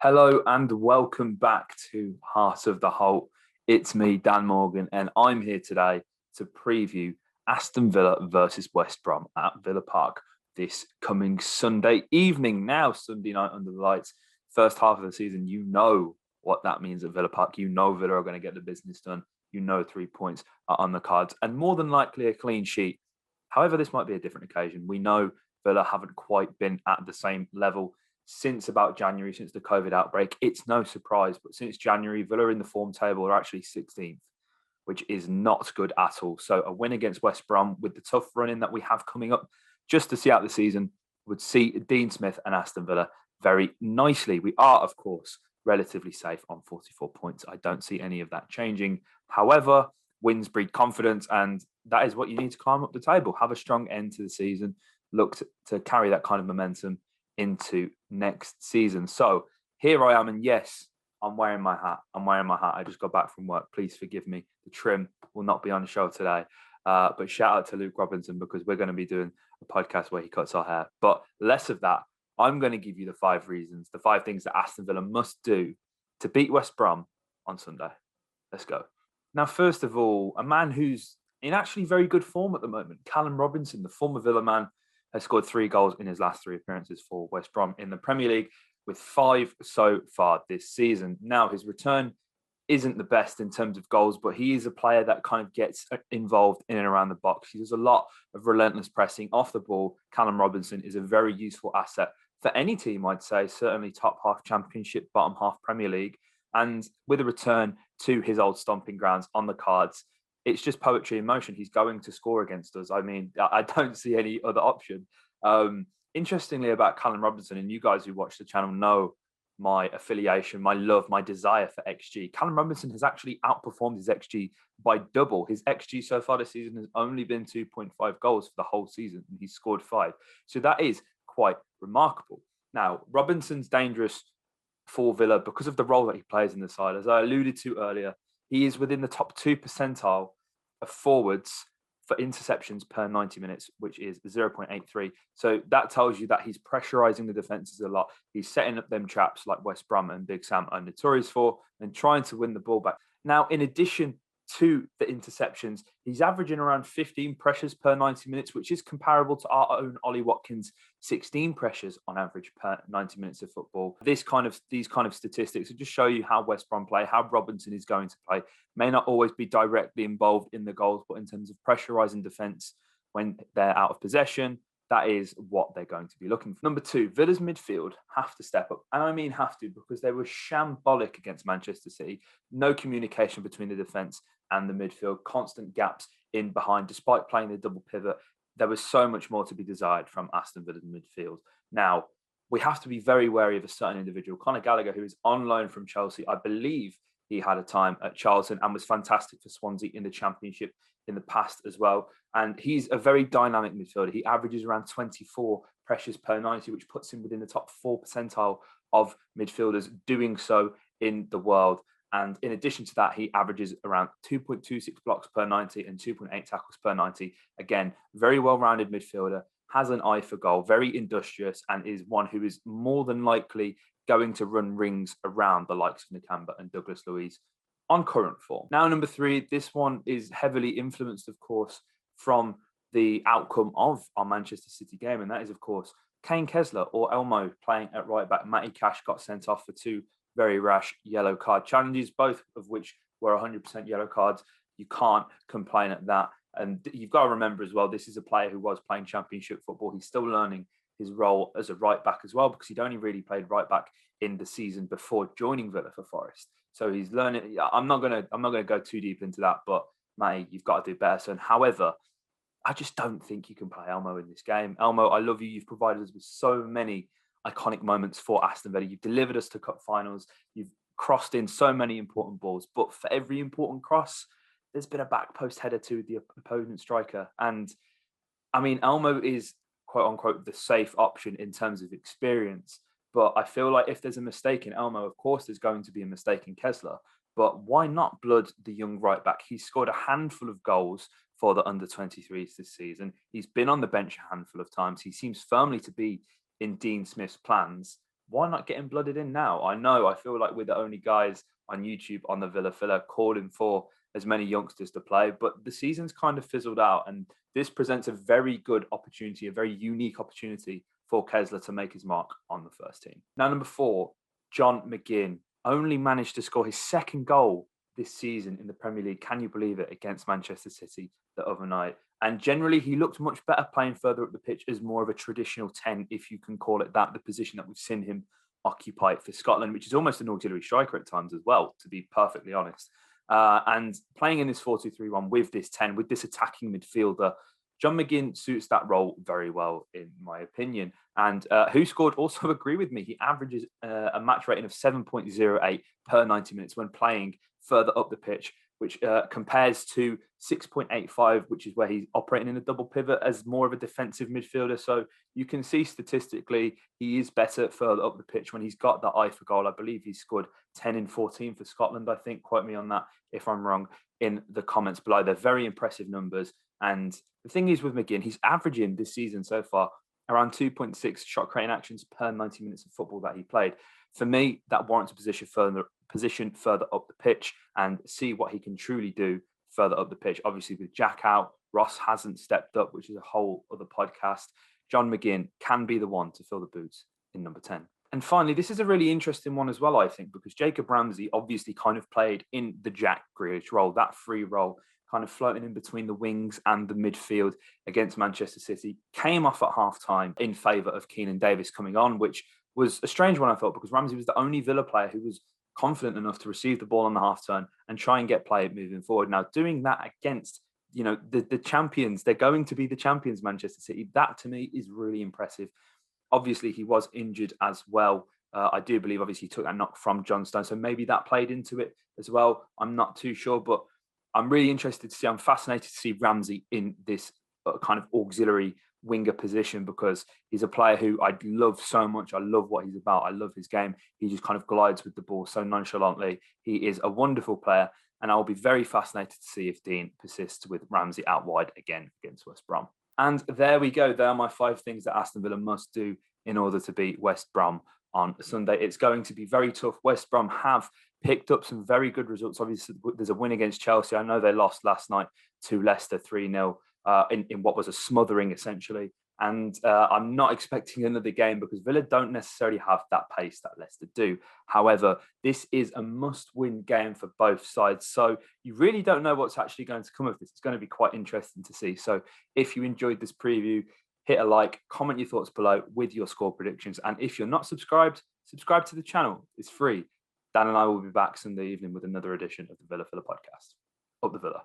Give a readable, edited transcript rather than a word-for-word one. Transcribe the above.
Hello and welcome back to Heart of the Holte. It's me, Dan Morgan, and I'm here today to preview Aston Villa versus West Brom at Villa Park this coming Sunday evening. Now, Sunday night under the lights, first half of the season, you know what that means at Villa Park. You know Villa are going to get the business done. You know 3 points are on the cards and more than likely a clean sheet. However, this might be a different occasion. We know Villa haven't quite been at the same level since about January, since the COVID outbreak. It's no surprise, but since January, Villa in the form table are actually 16th, which is not good at all. So a win against West Brom with the tough running that we have coming up just to see out the season would see Dean Smith and Aston Villa very nicely. We are, of course, relatively safe on 44 points. I don't see any of that changing. However, wins breed confidence, and that is what you need to climb up the table. Have a strong end to the season. Look to carry that kind of momentum into next season. So here I am, and yes, I'm wearing my hat. I just got back from work. Please forgive me. The trim will not be on the show today. But shout out to Luke Robinson, because we're going to be doing a podcast where he cuts our hair. But less of that. I'm going to give you the 5 reasons, the 5 things that Aston Villa must do to beat West Brom on Sunday. Let's go. Now, first of all, a man who's in actually very good form at the moment, Callum Robinson, the former Villa man, has scored 3 goals in his last 3 appearances for West Brom in the Premier League, with 5 so far this season. Now, his return isn't the best in terms of goals, but he is a player that kind of gets involved in and around the box. He does a lot of relentless pressing off the ball. Callum Robinson is a very useful asset for any team, I'd say, certainly top half Championship, bottom half Premier League. And with a return to his old stomping grounds on the cards, it's just poetry in motion. He's going to score against us. I mean, I don't see any other option. Interestingly about Callum Robinson, and you guys who watch the channel know my affiliation, my love, my desire for XG. Callum Robinson has actually outperformed his XG by double. His XG so far this season has only been 2.5 goals for the whole season, and he's scored 5. So that is quite remarkable. Now, Robinson's dangerous for Villa because of the role that he plays in the side. As I alluded to earlier, he is within the top 2 percentile of forwards for interceptions per 90 minutes, which is 0.83. So that tells you that he's pressurizing the defenses a lot. He's setting up them traps like West Brom and Big Sam are notorious for, and trying to win the ball back. Now, in addition to the interceptions, he's averaging around 15 pressures per 90 minutes, which is comparable to our own Ollie Watkins' 16 pressures on average per 90 minutes of football. These kind of statistics will just show you how West Brom play, how Robinson is going to play. May not always be directly involved in the goals, but in terms of pressurising defence when they're out of possession, that is what they're going to be looking for. Number 2, Villa's midfield have to step up. And I mean have to, because they were shambolic against Manchester City. No communication between the defence and the midfield, constant gaps in behind, despite playing the double pivot. There was so much more to be desired from Aston Villa's midfield. Now, we have to be very wary of a certain individual, Conor Gallagher, who is on loan from Chelsea. I believe he had a time at Charlton and was fantastic for Swansea in the Championship in the past as well. And he's a very dynamic midfielder. He averages around 24 pressures per 90, which puts him within the top 4 percentile of midfielders doing so in the world. And in addition to that, he averages around 2.26 blocks per 90 and 2.8 tackles per 90. Again, very well-rounded midfielder, has an eye for goal, very industrious, and is one who is more than likely going to run rings around the likes of Nakamba and Douglas Luiz on current form. Now, number 3, this one is heavily influenced, of course, from the outcome of our Manchester City game, and that is, of course, Kane Kessler or Elmo playing at right back. Matty Cash got sent off for 2 very rash yellow card challenges, both of which were 100% yellow cards. You can't complain at that. And you've got to remember as well, this is a player who was playing Championship football. He's still learning his role as a right back as well, because he'd only really played right back in the season before joining Villa for Forest. So he's learning. I'm not gonna go too deep into that, but Matty, you've got to do better. So, however, I just don't think you can play Elmo in this game. Elmo, I love you. You've provided us with so many iconic moments for Aston Villa. You've delivered us to cup finals. You've crossed in so many important balls. But for every important cross, there's been a back post header to the opponent striker. And I mean, Elmo is quote unquote the safe option in terms of experience. But I feel like if there's a mistake in Elmo, of course, there's going to be a mistake in Kessler. But why not blood the young right back? He's scored a handful of goals for the under-23s this season. He's been on the bench a handful of times. He seems firmly to be in Dean Smith's plans. why not get him blooded in now? I feel like we're the only guys on YouTube on the Villa Filler calling for as many youngsters to play, but the season's kind of fizzled out, and this presents a very good opportunity, a very unique opportunity for Kessler to make his mark on the first team. Now, number 4, John McGinn only managed to score his second goal this season in the Premier League. Can you believe it? Against Manchester City the other night. And generally, he looked much better playing further up the pitch as more of a traditional 10, if you can call it that, the position that we've seen him occupy for Scotland, which is almost an auxiliary striker at times as well, to be perfectly honest. And playing in this 4-2-3-1 with this 10, with this attacking midfielder, John McGinn suits that role very well, in my opinion. And Who Scored also agree with me. He averages a match rating of 7.08 per 90 minutes when playing further up the pitch, which compares to 6.85, which is where he's operating in a double pivot as more of a defensive midfielder. So you can see statistically he is better further up the pitch when he's got that eye for goal. I believe he scored 10 in 14 for Scotland, I think. Quote me on that if I'm wrong in the comments below. They're very impressive numbers. And the thing is with McGinn, he's averaging this season so far around 2.6 shot creating actions per 90 minutes of football that he played. For me, that warrants a position further up the pitch and see what he can truly do further up the pitch. Obviously, with Jack out, Ross hasn't stepped up, which is a whole other podcast. John McGinn can be the one to fill the boots in number 10. And finally, this is a really interesting one as well, I think, because Jacob Ramsey obviously kind of played in the Jack Grealish role, that free role, kind of floating in between the wings and the midfield against Manchester City. Came off at half-time in favour of Keenan Davis coming on, which was a strange one, I thought, because Ramsey was the only Villa player who was confident enough to receive the ball on the half turn and try and get play moving forward. Now, doing that against, the champions, they're going to be the champions, Manchester City. That to me is really impressive. Obviously, he was injured as well. I do believe, obviously, he took that knock from John Stone, so maybe that played into it as well. I'm not too sure, but I'm really interested to see. I'm fascinated to see Ramsey in this kind of auxiliary winger position, because he's a player who I love so much. I love what he's about. I love his game. He just kind of glides with the ball so nonchalantly. He is a wonderful player, and I'll be very fascinated to see if Dean persists with Ramsey out wide again against West Brom. And there we go. There are my 5 things that Aston Villa must do in order to beat West Brom on Sunday. It's going to be very tough. West Brom have picked up some very good results. Obviously, there's a win against Chelsea. I know they lost last night to Leicester 3-0 in what was a smothering, essentially. And I'm not expecting another game because Villa don't necessarily have that pace that Leicester do. However, this is a must-win game for both sides. So you really don't know what's actually going to come of this. It's going to be quite interesting to see. So if you enjoyed this preview, hit a like, comment your thoughts below with your score predictions. And if you're not subscribed, subscribe to the channel. It's free. Dan and I will be back Sunday evening with another edition of the Villa Filler podcast. Up the Villa.